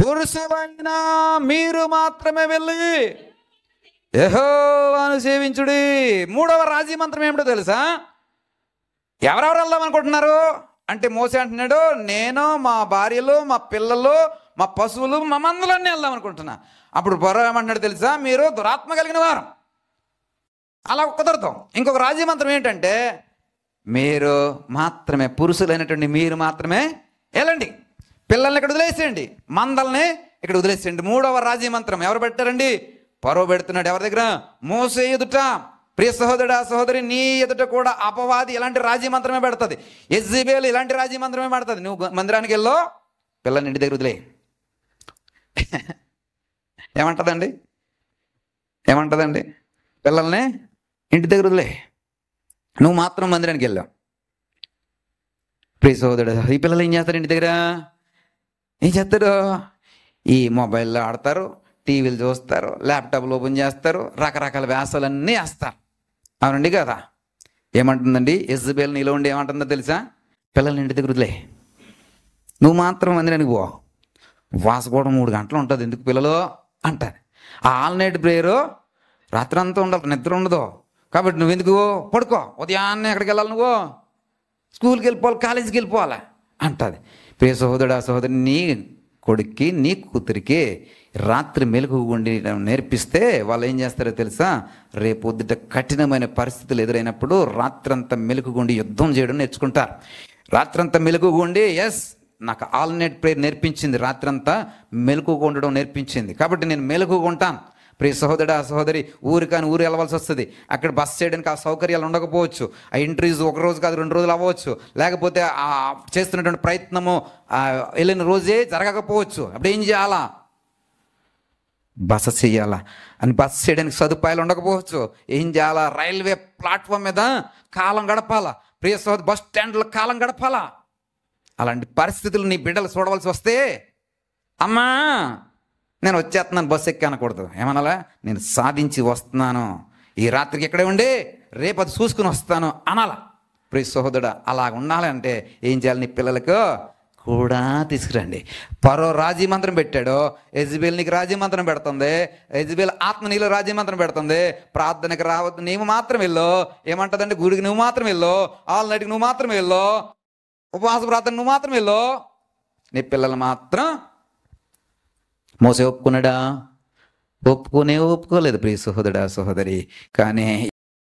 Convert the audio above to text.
పురుషులైన మీరు మాత్రమే వెళ్ళి యెహోవాను సేవించుడి. మూడవ రాజీ మంత్రం ఏమిటో తెలుసా? ఎవరెవరు వెళ్దాం అనుకుంటున్నారు అంటే మోసే అంటున్నాడు, నేను మా భార్యలు, మా పిల్లలు, మా పశువులు, మా మందులన్నీ వెళ్దాం అనుకుంటున్నా. అప్పుడు బొర్ర ఏమంటున్నాడు తెలుసా? మీరు దురాత్మ కలిగిన వారు, అలా కుదరతాం. ఇంకొక రాజీ మంత్రం ఏంటంటే, మీరు మాత్రమే, పురుషులైనటువంటి మీరు మాత్రమే వెళ్ళండి, పిల్లల్ని ఇక్కడ వదిలేసేయండి, మందల్ని ఇక్కడ వదిలేసేయండి. మూడవ రాజీ మంత్రం ఎవరు పెట్టారండి? పరో పెడుతున్నాడు. ఎవరి దగ్గర? మోసే ఎదుట. ప్రియ సహోదరుడా సహోదరి, నీ ఎదుట కూడా అపవాది ఇలాంటి రాజీ మంత్రమే పెడుతుంది. యెజెబెల్ ఇలాంటి రాజీ మంత్రమే పెడుతుంది. నువ్వు మందిరానికి వెళ్ళో, పిల్లల్ని ఇంటి దగ్గర వదిలే. ఏమంటదండి? పిల్లల్ని ఇంటి దగ్గర వదిలే, నువ్వు మాత్రం మందిరానికి వెళ్ళావు. ప్రియ సహోదరుడు, ఈ పిల్లలు ఏం చేస్తారు? ఇంటి దగ్గర ఏం చేస్తారు? ఈ మొబైల్లో ఆడతారు, టీవీలు చూస్తారు, ల్యాప్టాప్లు ఓపెన్ చేస్తారు, రకరకాల వ్యాసాలన్నీ వేస్తారు. అవునండి కదా? ఏమంటుందండి యెజెబెల్ నీలో ఉండి? ఏమంటుందో తెలుసా? పిల్లల్ని ఇంటి దగ్గర వదిలే, నువ్వు మాత్రం మందిరానికి పో. వాసుకోవడం 3 గంటలు ఉంటుంది, ఎందుకు పిల్లలు అంటారు. ఆల్ నైట్ ప్రేయరు రాత్రి అంతా ఉండాలి, నిద్ర ఉండదు. కాబట్టి నువ్వు ఎందుకు పడుకో, ఉదయాన్నే ఎక్కడికి వెళ్ళాలి? నువ్వు స్కూల్కి వెళ్ళిపోవాలి, కాలేజీకి వెళ్ళిపోవాలి అంటుంది. ప్రియ సహోదరుడా సహోదరి, నీ కొడుక్కి నీ కూతురికి రాత్రి మెలకుగుండి నేర్పిస్తే వాళ్ళు ఏం చేస్తారో తెలుసా? రేపొద్దుట కఠినమైన పరిస్థితులు ఎదురైనప్పుడు రాత్రంతా మెలకుగుండి యుద్ధం చేయడం నేర్చుకుంటారు. రాత్రంతా మెలకుగుండి, నాకు ఆల్ నైట్ ప్రేయర్ నేర్పించింది, రాత్రంతా మెలకుగా ఉండడం నేర్పించింది, కాబట్టి నేను మెలకుగా ఉంటాను. ప్రియ సహోదరుడా సహోదరి, ఊరు వెళ్ళవలసి వస్తుంది. అక్కడ బస్ చేయడానికి ఆ సౌకర్యాలు ఉండకపోవచ్చు. ఆ ఇంటర్వ్యూస్ 1 రోజు కాదు 2 రోజులు అవ్వచ్చు. లేకపోతే ఆ చేస్తున్నటువంటి ప్రయత్నము వెళ్ళిన రోజే జరగకపోవచ్చు. అప్పుడు ఏం చేయాలా? బస చేయాలా? అని బస చేయడానికి సదుపాయాలు ఉండకపోవచ్చు. ఏం చేయాలా? రైల్వే ప్లాట్ఫామ్ మీద కాలం గడపాలా. ప్రియ సహోదరు, బస్ స్టాండ్లో కాలం గడపాలా. అలాంటి పరిస్థితులు నీ బిడ్డలు చూడవలసి వస్తే, అమ్మా నేను వచ్చేస్తున్నాను, బస్సు ఎక్కి అనకూడదు. ఏమనాలా? నేను సాధించి వస్తున్నాను, ఈ రాత్రికి ఇక్కడే ఉండి రేపు అది చూసుకుని వస్తాను అనాలా. ప్రియ సహోదరుడా, అలా ఉండాలంటే ఏం చేయాలి? నీ పిల్లలకు కూడా తీసుకురండి. పరో రాజీ మంత్రం పెట్టాడు, యెజెబెల్ నీకు రాజీ మంత్రం పెడుతుంది. యెజెబెల్ ఆత్మ నీలో రాజీ మంత్రం పెడుతుంది. ప్రార్థనకి రావద్దు, నువ్వు మాత్రం వెళ్ళు. ఏమంటుందంటే, గుడికి నువ్వు మాత్రం వెళ్ళు, ఆల్ నైట్కి నువ్వు మాత్రం వెళ్ళు, ఉపవాస ప్రార్థన నువ్వు మాత్రం వెళ్ళు. నీ పిల్లలు మాత్రం. మోసే ఒప్పుకున్నాడా? ఒప్పుకోలేదు ప్రియ సహోదరుడా సహోదరి. కానీ